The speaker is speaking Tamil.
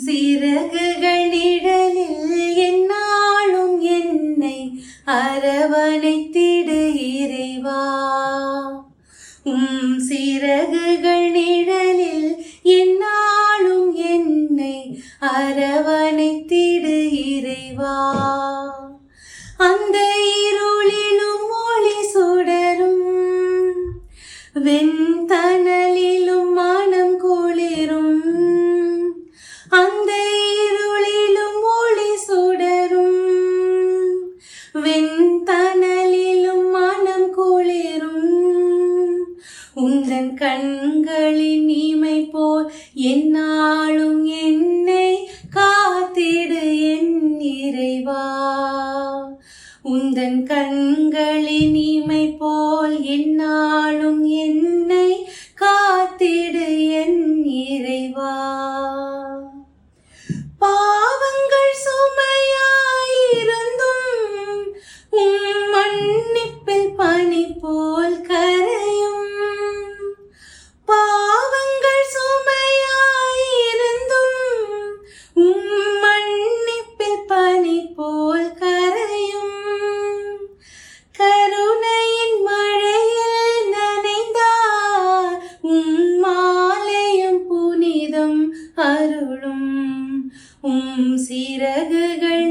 சிறகுகள் நிழலில் என்னாலும் என்னை அரவணைத்திடு இறைவா. சிறகுகள் நிழலில் என்னாலும் என்னை அரவணைத்திடு இறைவா. அந்த இருளிலும் ஒளி சுடரும் வெண்தணலிலும் மனம் குளிரும். அந்த இருளிலும் ஒளி சுடரும் வெண்தணலிலும் மனம் குளிரும். உந்தன் கண்களின் இமை போல் என்னாலும் என்னை காத்திடு என் இறைவா. உந்தன் கண்களின் இமை போல் என்னாலும் என்னை காத்திடு என் இறைவா. பாவங்கள் சுமையாயிருந்தும் மன்னிப்பில் பனி போல் கரையும். பாவங்கள் சுமையாயிருந்தும் மன்னிப்பில் பனி போல் கரையும். கருணையின் மழையில் நனைந்தார் மாலையும் புனிதம் அருளும். சிறகுகள்